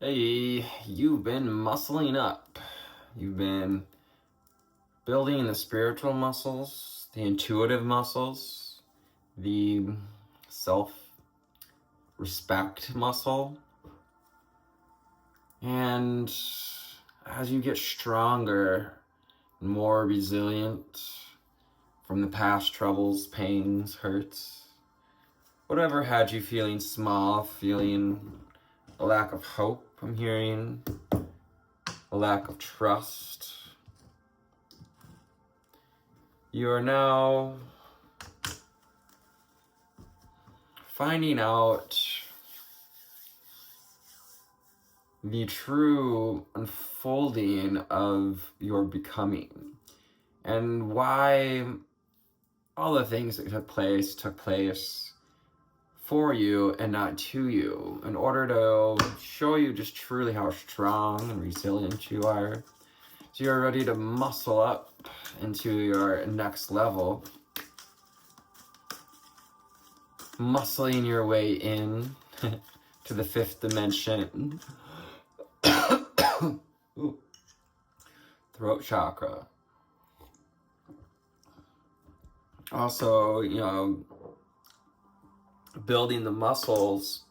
Hey, you've been muscling up. You've been building the spiritual muscles, the intuitive muscles, the self-respect muscle. And as you get stronger and more resilient from the past troubles, pains, hurts, whatever had you feeling small, feeling a lack of hope, I'm hearing a lack of trust, you are now finding out the true unfolding of your becoming and why all the things that took place for you and not to you, in order to show you just truly how strong and resilient you are. So you're ready to muscle up into your next level, muscling your way in to the fifth dimension. Ooh. Throat chakra. Also, building the muscles.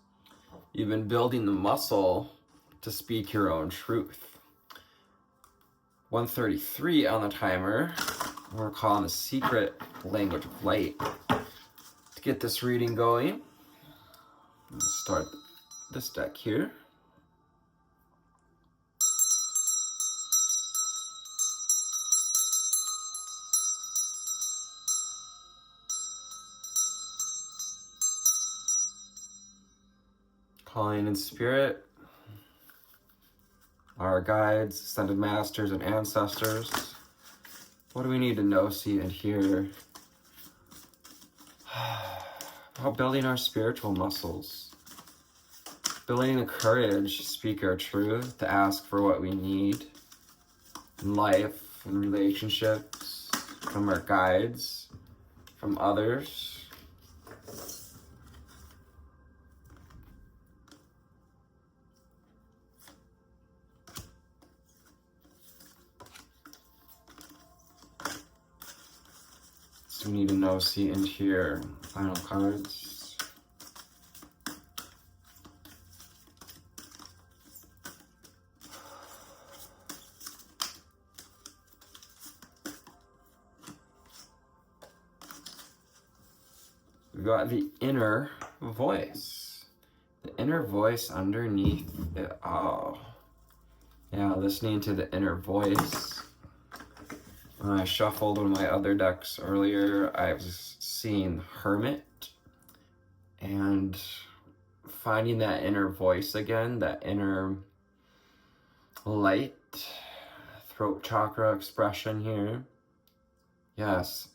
You've been building the muscle to speak your own truth. 133 on the timer. We're calling the secret language of light. To get this reading going, let's start this deck here. Calling in spirit, our guides, ascended masters, and ancestors. What do we need to know, see, and hear about building our spiritual muscles? Building the courage to speak our truth, to ask for what we need in life and relationships, from our guides, from others. So we need to know, see, and hear. Final cards. We got the inner voice. The inner voice underneath it all. Yeah, listening to the inner voice. When I shuffled one of my other decks earlier, I was seeing Hermit and finding that inner voice again, that inner light, throat chakra expression here. Yes,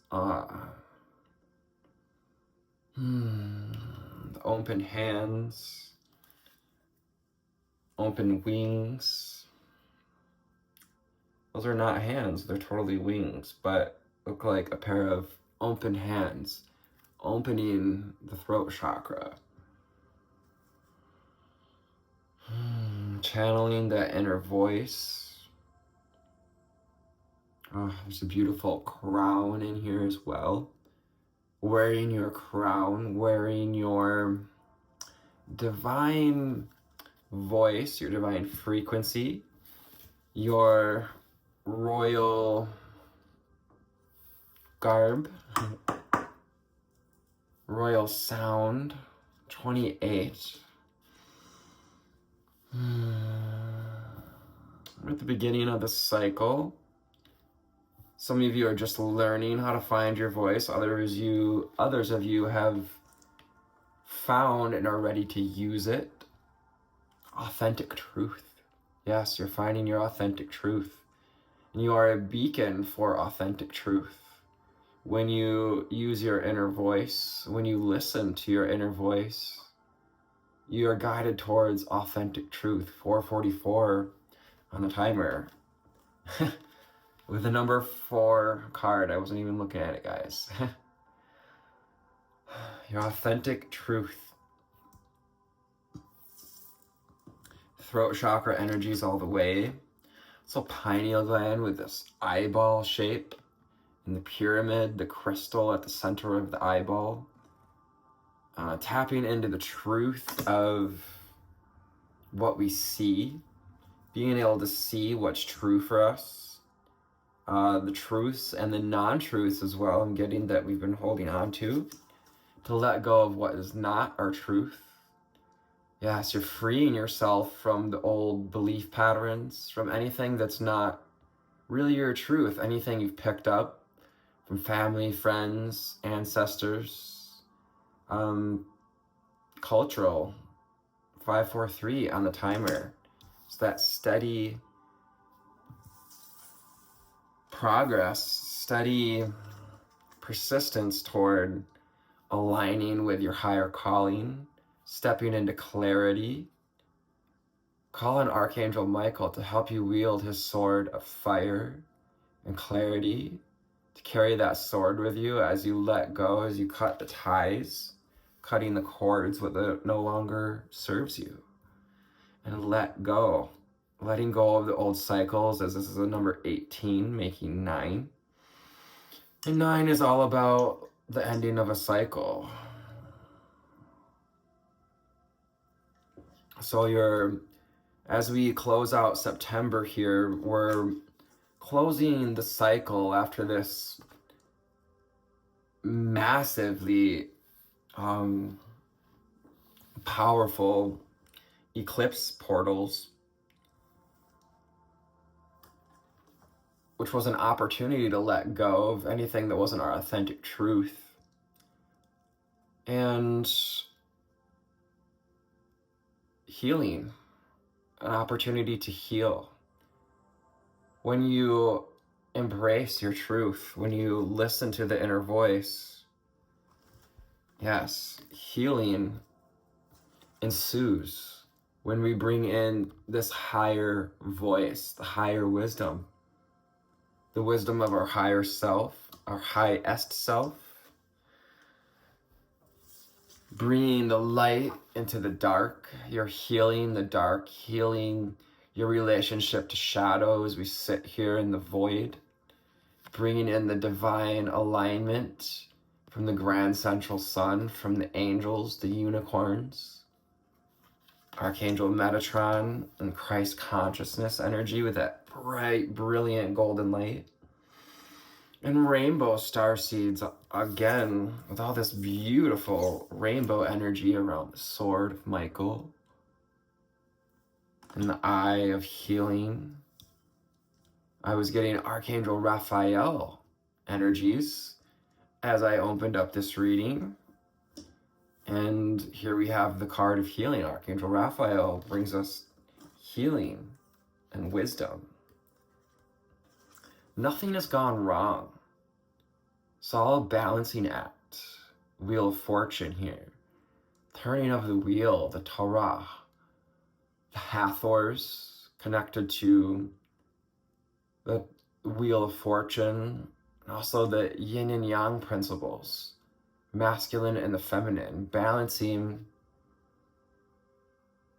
open hands, open wings. Those are not hands, they're totally wings, but look like a pair of open hands, opening the throat chakra. Channeling that inner voice. Oh, there's a beautiful crown in here as well. Wearing your crown, wearing your divine voice, your divine frequency, your royal garb, royal sound. 28. We're at the beginning of the cycle. Some of you are just learning how to find your voice. Others of you have found and are ready to use it. Authentic truth. Yes, you're finding your authentic truth. And you are a beacon for authentic truth. When you use your inner voice, when you listen to your inner voice, you are guided towards authentic truth. 444 on the timer. With the number 4 card, I wasn't even looking at it, guys. Your authentic truth. throat chakra energies all the way. So pineal gland with this eyeball shape, and the pyramid, the crystal at the center of the eyeball. Tapping into the truth of what we see, being able to see what's true for us, the truths and the non-truths as well, and getting that we've been holding on to let go of what is not our truth. Yes, you're freeing yourself from the old belief patterns, from anything that's not really your truth, anything you've picked up from family, friends, ancestors, cultural. 543 on the timer. It's that steady progress, steady persistence toward aligning with your higher calling, stepping into clarity. Call on Archangel Michael to help you wield his sword of fire and clarity, to carry that sword with you as you let go, as you cut the ties, cutting the cords that no longer serves you. And let go, letting go of the old cycles, as this is a number 18, making 9. And 9 is all about the ending of a cycle. So as we close out September here, we're closing the cycle after this massively powerful eclipse portals, which was an opportunity to let go of anything that wasn't our authentic truth. And healing, an opportunity to heal. When you embrace your truth, when you listen to the inner voice, yes, healing ensues when we bring in this higher voice, the higher wisdom, the wisdom of our higher self, our highest self, bringing the light into the dark. You're healing the dark, healing your relationship to shadow as we sit here in the void, bringing in the divine alignment from the grand central sun, from the angels, the unicorns, Archangel Metatron and Christ consciousness energy with that bright, brilliant golden light. And rainbow star seeds, again, with all this beautiful rainbow energy around the sword of Michael and the eye of healing. I was getting Archangel Raphael energies as I opened up this reading. And here we have the card of healing. Archangel Raphael brings us healing and wisdom. Nothing has gone wrong. It's all a balancing act. Wheel of Fortune here. Turning of the wheel, the Torah. The Hathors connected to the Wheel of Fortune. And also the yin and yang principles. Masculine and the feminine, balancing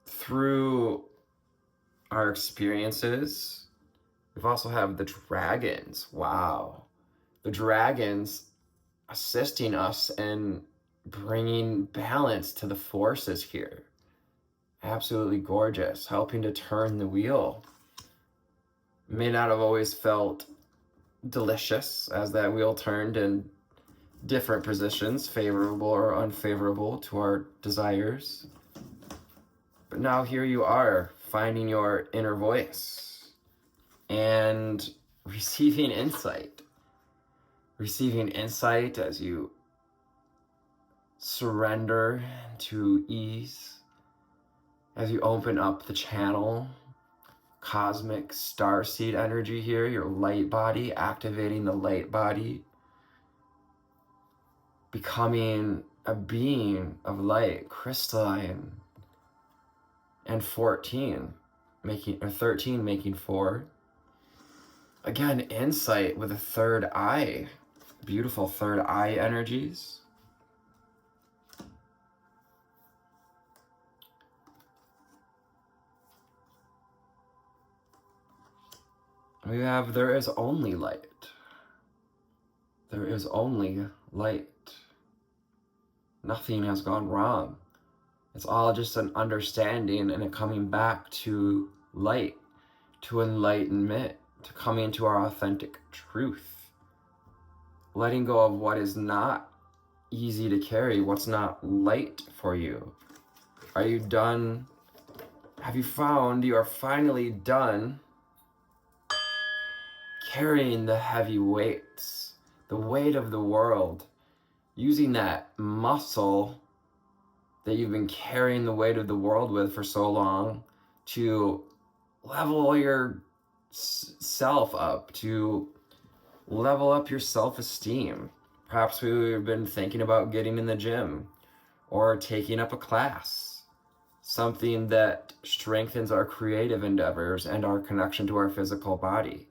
through our experiences. We've also have the dragons. Wow. The dragons assisting us in bringing balance to the forces here. Absolutely gorgeous, helping to turn the wheel. May not have always felt delicious as that wheel turned in different positions, favorable or unfavorable to our desires. But now here you are, finding your inner voice and receiving insight. Receiving insight as you surrender to ease, as you open up the channel. Cosmic starseed energy here, your light body, activating the light body, becoming a being of light, crystalline, and 13 making 4. Again, insight with a third eye, beautiful third eye energies. We have there is only light. There is only light. Nothing has gone wrong. It's all just an understanding and a coming back to light, to enlightenment, to coming to our authentic truth. Letting go of what is not easy to carry, what's not light for you. Are you done? Have you found you are finally done carrying the heavy weights, the weight of the world, using that muscle that you've been carrying the weight of the world with for so long to level your self up, to level up your self-esteem? Perhaps we've been thinking about getting in the gym or taking up a class, something that strengthens our creative endeavors and our connection to our physical body,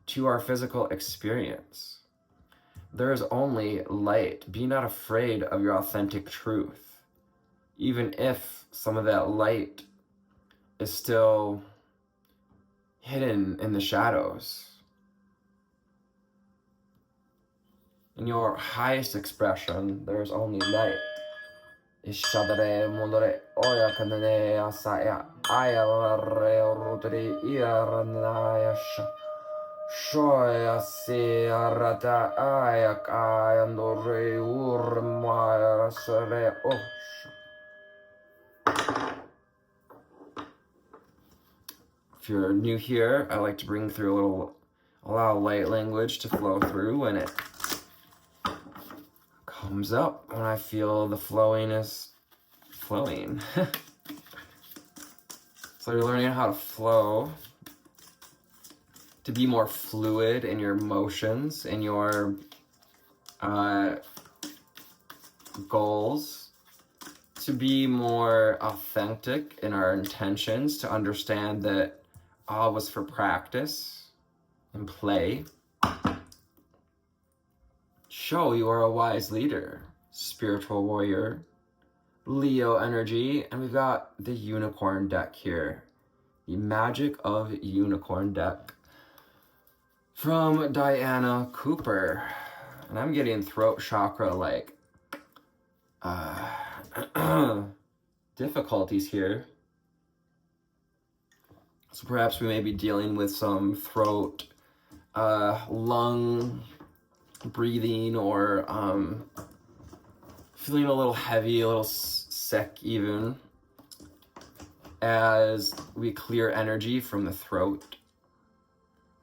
to our physical experience. There is only light. Be not afraid of your authentic truth, even if some of that light is still hidden in the shadows. In your highest expression, there is only light. Ishadare mundore oya kanane asaya ayare rutri iarnaya shoya si arata ayak ayandore urmaya sare osh. If you're new here, I like to bring through allow light language to flow through when it comes up, when I feel the flowing is flowing. So you're learning how to flow, to be more fluid in your motions, in your goals, to be more authentic in our intentions, to understand that all was for practice and play. Show you are a wise leader, spiritual warrior, Leo energy, and we've got the unicorn deck here. The Magic of Unicorn deck from Diana Cooper. And I'm getting throat chakra like difficulties here. So perhaps we may be dealing with some throat, lung breathing, or feeling a little heavy, a little sick even, as we clear energy from the throat.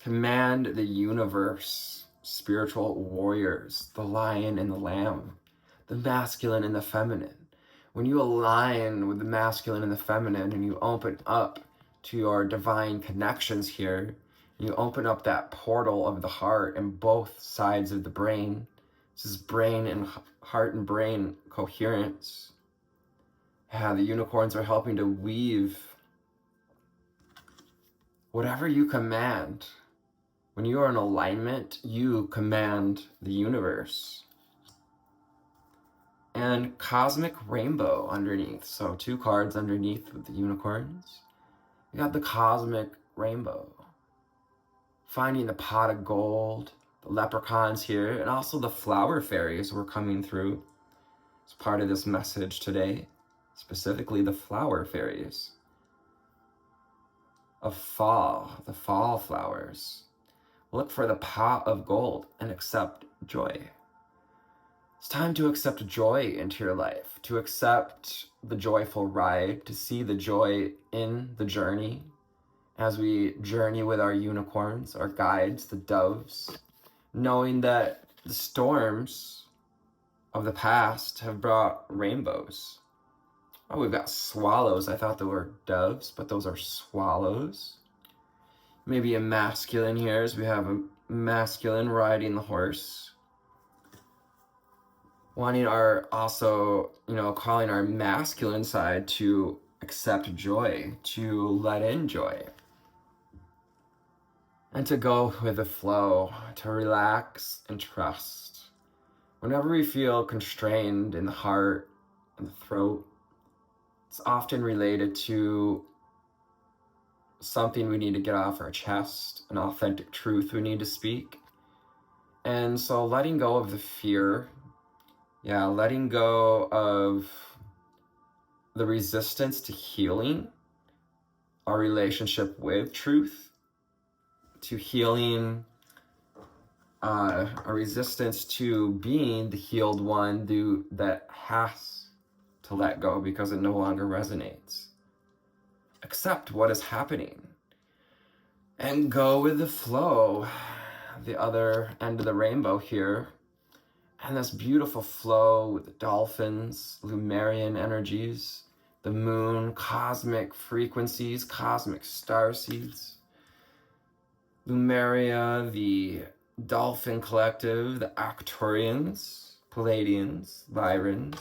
Command the universe, spiritual warriors, the lion and the lamb, the masculine and the feminine. When you align with the masculine and the feminine and you open up to your divine connections here, you open up that portal of the heart and both sides of the brain. This is brain and heart and brain coherence. Yeah, the unicorns are helping to weave whatever you command. When you are in alignment, you command the universe. And cosmic rainbow underneath. So 2 cards underneath with the unicorns. You got the cosmic rainbow. Finding the pot of gold, the leprechauns here, and also the flower fairies were coming through as part of this message today. Specifically the flower fairies of fall, the fall flowers. Look for the pot of gold and accept joy. It's time to accept joy into your life, to accept the joyful ride, to see the joy in the journey as we journey with our unicorns, our guides, the doves, knowing that the storms of the past have brought rainbows. Oh, we've got swallows. I thought they were doves, but those are swallows. Maybe a masculine here, as we have a masculine riding the horse. Wanting calling our masculine side to accept joy, to let in joy. And to go with the flow, to relax and trust. Whenever we feel constrained in the heart and the throat, it's often related to something we need to get off our chest, an authentic truth we need to speak. And so letting go of the fear, letting go of the resistance to healing our relationship with truth, to healing a resistance to being the healed one that has to let go because it no longer resonates. Accept what is happening and go with the flow. The other end of the rainbow here, and this beautiful flow with the dolphins, Lemurian energies, the moon, cosmic frequencies, cosmic star seeds, Lemuria, the dolphin collective, the Arcturians, Palladians, Lyrans,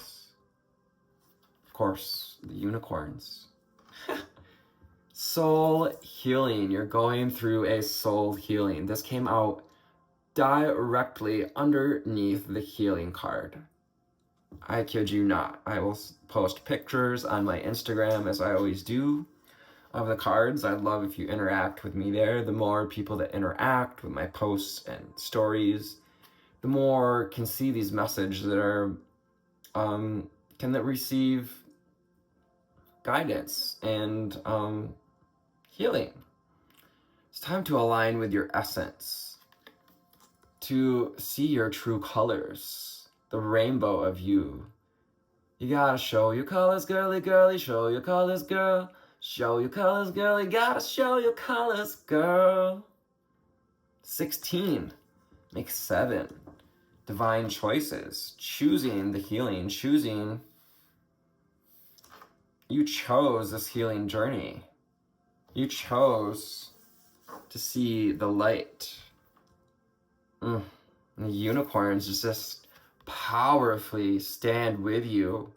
of course, the unicorns. Soul healing. You're going through a soul healing. This came out directly underneath the healing card. I kid you not. I will post pictures on my Instagram, as I always do, of the cards. I'd love if you interact with me there. The more people that interact with my posts and stories, the more can see these messages that are can receive guidance and healing. It's time to align with your essence, to see your true colors, the rainbow of you. You gotta show your colors, girly, girly, show your colors, girl. Show your colors, girl, you gotta show your colors, girl. 16, make 7. Divine choices, choosing the healing, you chose this healing journey. You chose to see the light. And the unicorns just powerfully stand with you.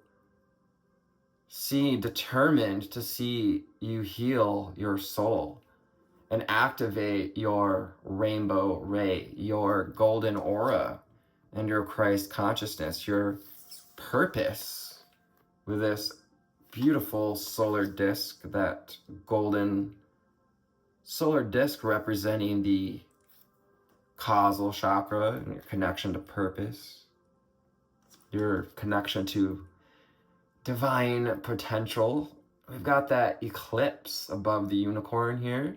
Determined to see you heal your soul and activate your rainbow ray, your golden aura, and your Christ consciousness, your purpose with this beautiful solar disc, that golden solar disc representing the causal chakra and your connection to purpose, your connection to divine potential. We've got that eclipse above the unicorn here.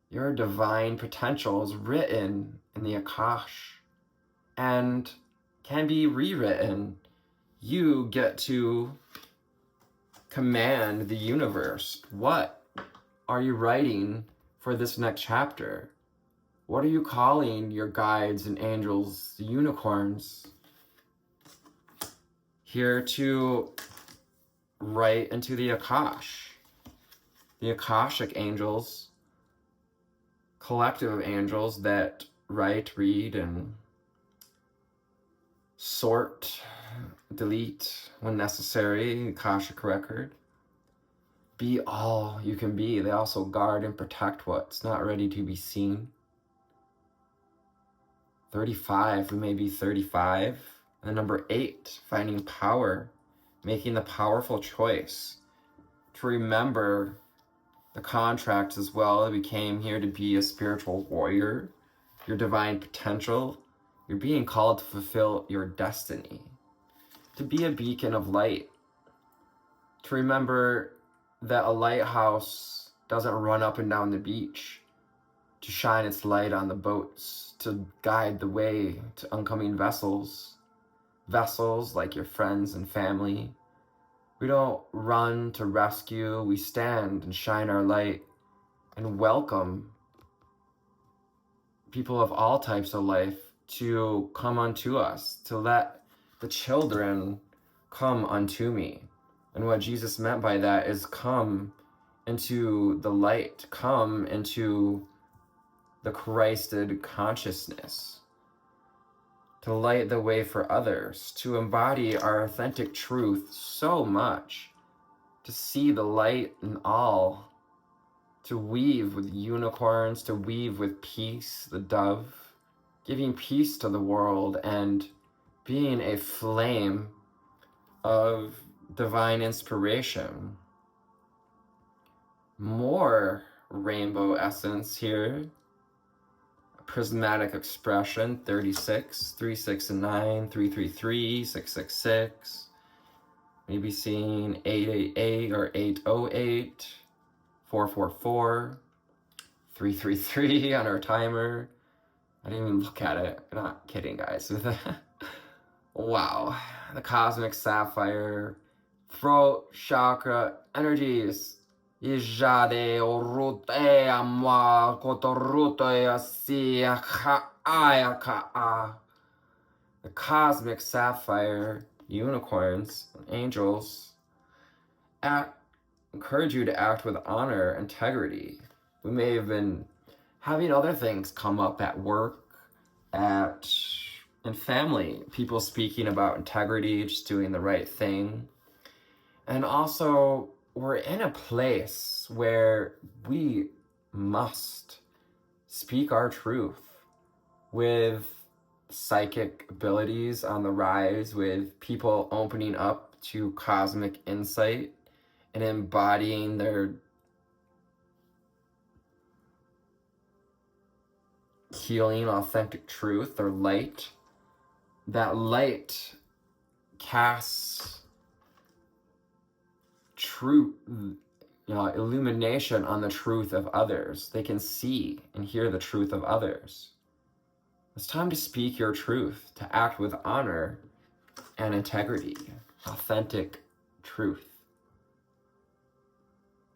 Your divine potential is written in the Akash and can be rewritten. You get to command the universe. What are you writing for this next chapter? What are you calling your guides and angels, the unicorns, here to write into the Akash? The Akashic angels, collective of angels that write, read, and sort, delete when necessary, Akashic record. Be all you can be. They also guard and protect what's not ready to be seen. 35, we may be 35. And number 8, finding power, making the powerful choice to remember the contracts as well. We came here to be a spiritual warrior, your divine potential. You're being called to fulfill your destiny, to be a beacon of light, to remember that a lighthouse doesn't run up and down the beach to shine its light on the boats, to guide the way to oncoming vessels like your friends and family. We don't run to rescue, we stand and shine our light and welcome people of all types of life to come unto us, to let the children come unto me. And what Jesus meant by that is come into the light, come into the Christed consciousness, to light the way for others, to embody our authentic truth so much, to see the light in all, to weave with unicorns, to weave with peace, the dove, giving peace to the world and being a flame of divine inspiration. More rainbow essence here. Prismatic expression, 36, 3, 6, and 9, 3, 3, 3, 6, 6, 6. Maybe seeing 888 or 808, 444, 333 on our timer. I didn't even look at it. I'm not kidding, guys. Wow. The cosmic sapphire, throat chakra energies. Ijade orute amwa kotorute asiaka ayaka. The cosmic sapphire, unicorns, angels, encourage you to act with honor, integrity. We may have been having other things come up at work, in family, people speaking about integrity, just doing the right thing. And also, we're in a place where we must speak our truth with psychic abilities on the rise, with people opening up to cosmic insight and embodying their healing, authentic truth, their light. That light casts truth, illumination on the truth of others. They can see and hear the truth of others. It's time to speak your truth, to act with honor and integrity, authentic truth.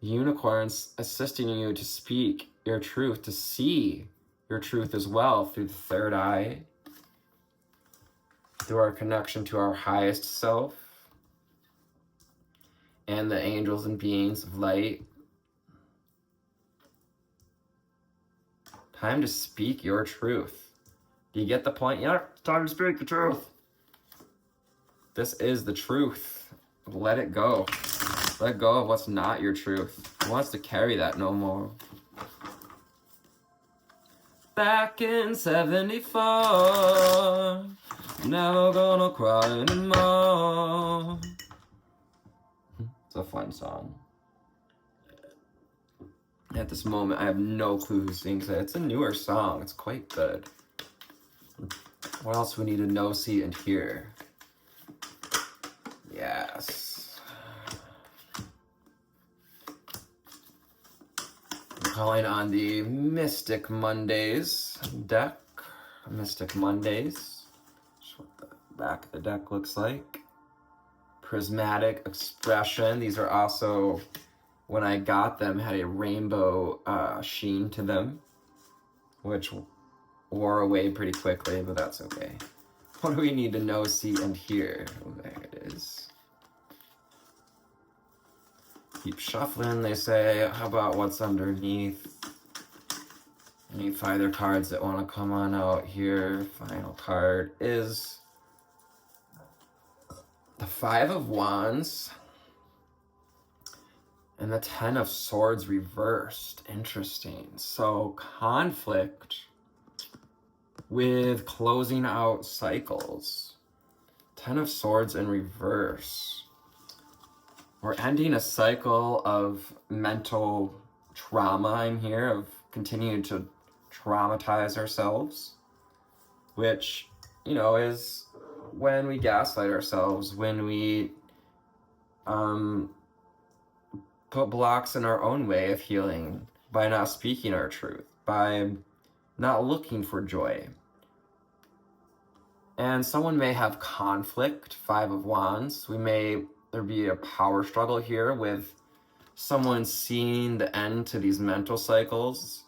Unicorns assisting you to speak your truth, to see your truth as well through the third eye, through our connection to our highest self and the angels and beings of light. Time to speak your truth. Do you get the point? Yeah, it's time to speak the truth. This is the truth. Let it go. Let go of what's not your truth. Who wants to carry that no more? Back in 74, never gonna cry anymore. It's a fun song. At this moment, I have no clue who sings it. It's a newer song. It's quite good. What else we need to know, see, and hear? Yes. I'm calling on the Mystic Mondays deck. Mystic Mondays. That's what the back of the deck looks like. Prismatic expression. These are also, when I got them, had a rainbow sheen to them, which wore away pretty quickly, but that's okay. What do we need to know, see, and hear? Oh, there it is. Keep shuffling, they say. How about what's underneath? Any either cards that want to come on out here. Final card is the Five of Wands and the Ten of Swords reversed. Interesting. So conflict with closing out cycles. Ten of Swords in reverse. We're ending a cycle of mental trauma, I'm here, of continuing to traumatize ourselves, which, is when we gaslight ourselves, when we put blocks in our own way of healing by not speaking our truth, by not looking for joy. And someone may have conflict, Five of Wands. There be a power struggle here with someone seeing the end to these mental cycles.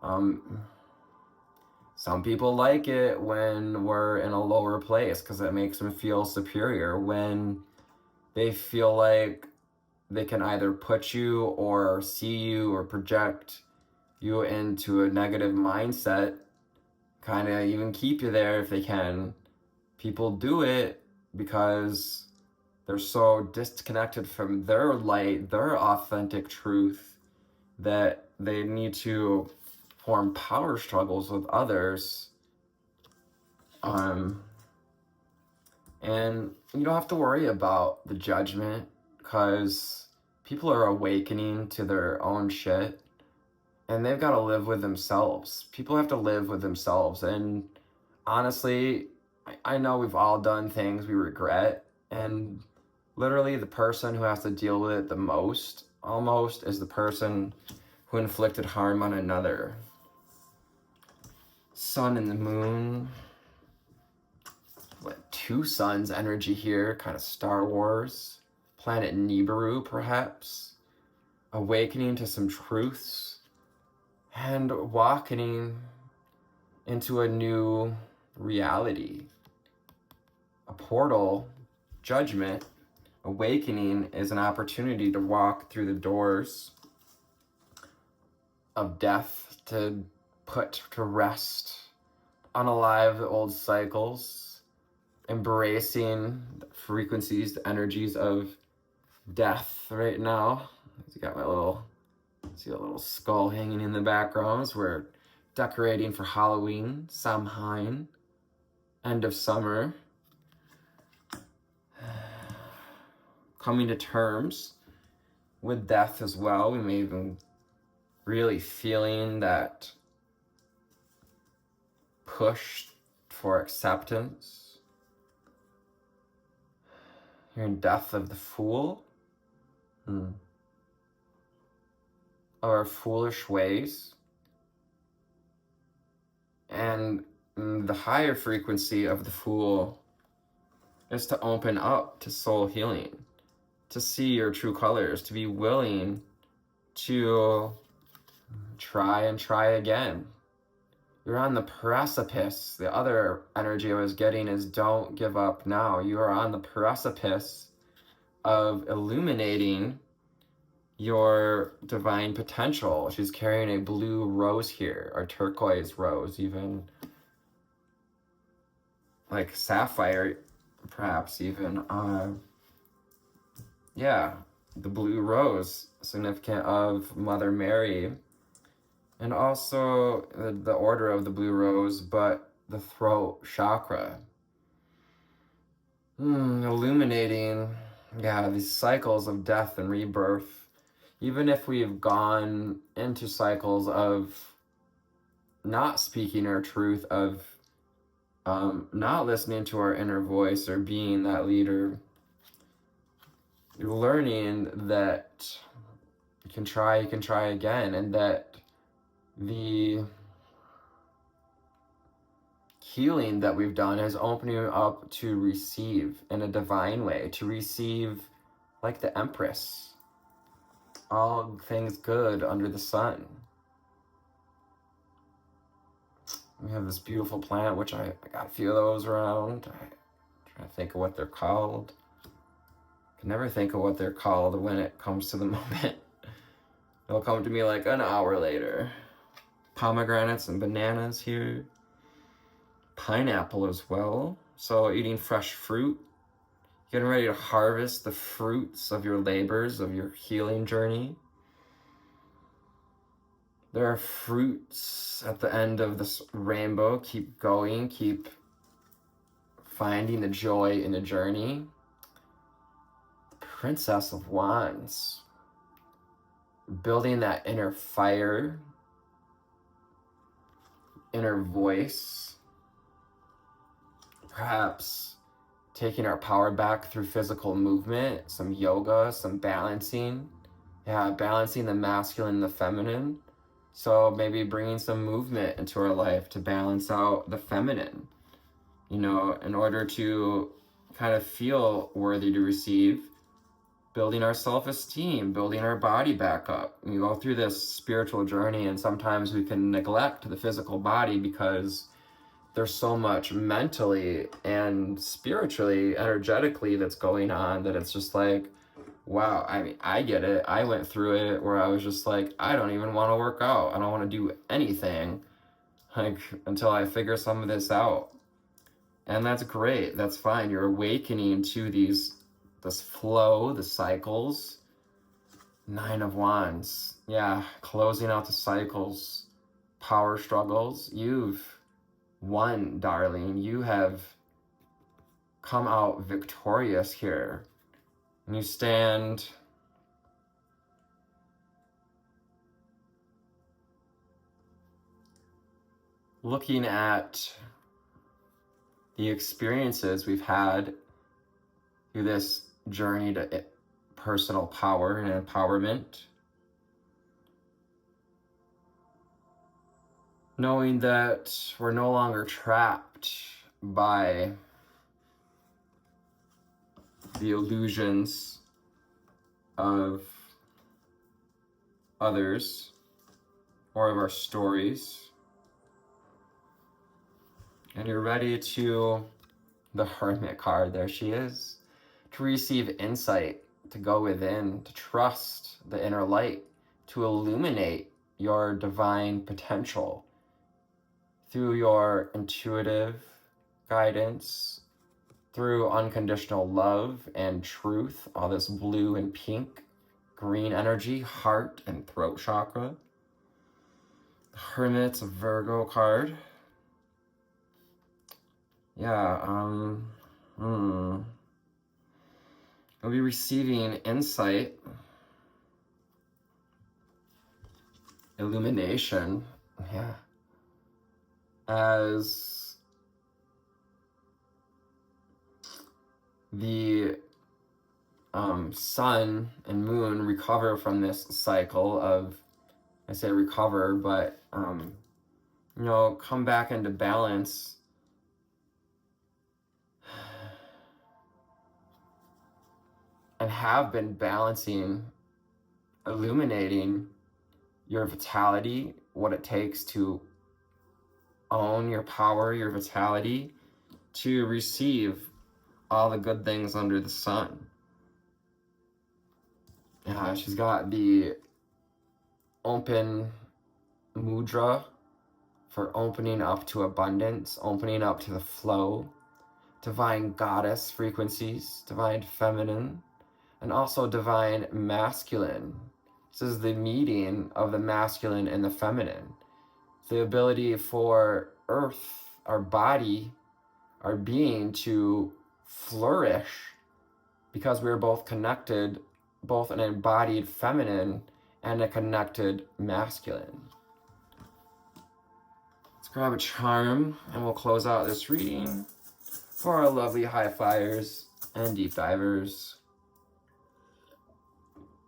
Some people like it when we're in a lower place because it makes them feel superior, when they feel like they can either put you or see you or project you into a negative mindset, kind of even keep you there if they can. People do it because they're so disconnected from their light, their authentic truth, that they need to form power struggles with others. And you don't have to worry about the judgment because people are awakening to their own shit. and they've got to live with themselves. People have to live with themselves. And honestly, I know we've all done things we regret, and literally the person who has to deal with it the most, almost, is the person who inflicted harm on another. Sun and the moon. What, two suns energy here, kind of Star Wars. Planet Nibiru, perhaps. Awakening to some truths. And walking into a new reality. A portal, judgment. Awakening is an opportunity to walk through the doors of death, to put to rest, unalive the old cycles, embracing the frequencies, the energies of death right now. You got my little, see a little skull hanging in the background. We're decorating for Halloween, Samhain, end of summer. Coming to terms with death as well. We may even really feeling that push for acceptance. You're in Death of the Fool. Our foolish ways. And the higher frequency of the Fool is to open up to soul healing, to see your true colors, to be willing to try and try again. You're on the precipice. The other energy I was getting is don't give up now. You are on the precipice of illuminating your divine potential. She's carrying a blue rose here, or turquoise rose, even like sapphire, perhaps even. Yeah, the blue rose, significant of Mother Mary. And also the order of the blue rose, but the throat chakra. Illuminating, these cycles of death and rebirth. Even if we've gone into cycles of not speaking our truth, of not listening to our inner voice or being that leader, you're learning that you can try again, and that the healing that we've done is opening up to receive in a divine way, to receive like the Empress, all things good under the sun. We have this beautiful plant, which I got a few of those around. I'm trying to think of what they're called. I can never think of what they're called when it comes to the moment. It'll come to me like an hour later. Pomegranates and bananas here. Pineapple as well. So eating fresh fruit. Getting ready to harvest the fruits of your labors, of your healing journey. There are fruits at the end of this rainbow. Keep going, keep finding the joy in the journey. Princess of Wands. Building that inner fire, inner voice. Perhaps taking our power back through physical movement, some yoga, some balancing. Balancing the masculine and the feminine. So maybe bringing some movement into our life to balance out the feminine, in order to kind of feel worthy to receive. Building our self-esteem, building our body back up. We go through this spiritual journey, and sometimes we can neglect the physical body because there's so much mentally and spiritually, energetically that's going on, that it's just like, wow, I mean, I get it. I went through it where I was just like, I don't even want to work out. I don't want to do anything until I figure some of this out. And that's great. That's fine. You're awakening to this flow, the cycles. 9 of Wands. Closing out the cycles, power struggles. You've won, darling. You have come out victorious here. And you stand looking at the experiences we've had through this journey to personal power and empowerment. Knowing that we're no longer trapped by the illusions of others or of our stories. And you're ready to, the Hermit card, there she is, to receive insight, to go within, to trust the inner light, to illuminate your divine potential through your intuitive guidance, through unconditional love and truth, all this blue and pink, green energy, heart and throat chakra. The Hermit's a Virgo card. Yeah, you'll be receiving insight, illumination, yeah, as the sun and moon recover from this cycle of, I say recover, but, come back into balance. And have been balancing, illuminating your vitality, what it takes to own your power, your vitality, to receive all the good things under the sun. Yeah, she's got the open mudra for opening up to abundance, opening up to the flow, divine goddess frequencies, divine feminine, and also divine masculine. This is the meeting of the masculine and the feminine. The ability for earth, our body, our being to flourish because we're both connected, both an embodied feminine and a connected masculine. Let's grab a charm and we'll close out this reading for our lovely high flyers and deep divers.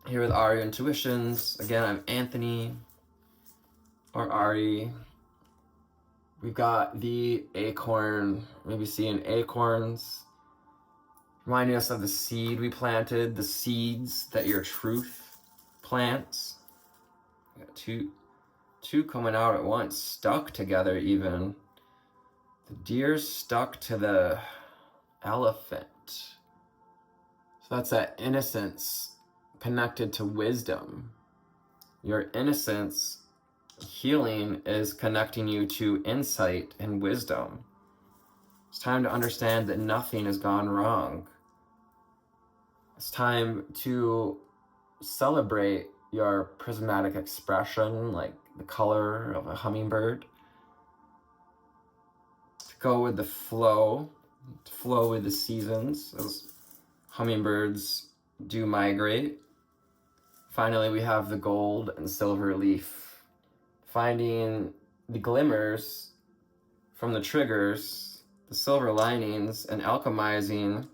Here with Aerie Intuitions. Again, I'm Anthony, or Aerie. We've got the acorn, maybe seeing acorns, reminding us of the seed we planted, the seeds that your truth plants. We got two coming out at once, stuck together even. The deer stuck to the elephant. So that's that innocence connected to wisdom. Your innocence healing is connecting you to insight and wisdom. It's time to understand that nothing has gone wrong. It's time to celebrate your prismatic expression, like the color of a hummingbird. To go with the flow, to flow with the seasons, as hummingbirds do migrate. Finally, we have the gold and silver leaf. Finding the glimmers from the triggers, the silver linings, and alchemizing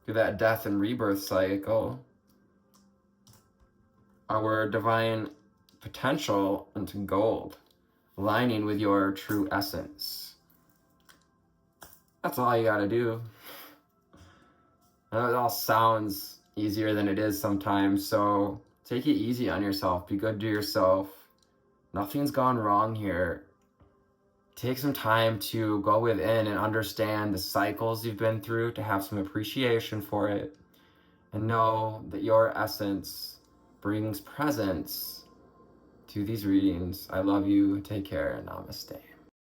through that death and rebirth cycle our divine potential into gold, aligning with your true essence. That's all you gotta do. I know it all sounds easier than it is sometimes, so take it easy on yourself. Be good to yourself. Nothing's gone wrong here. Take some time to go within and understand the cycles you've been through, to have some appreciation for it, and know that your essence brings presence to these readings. I love you. Take care. Namaste.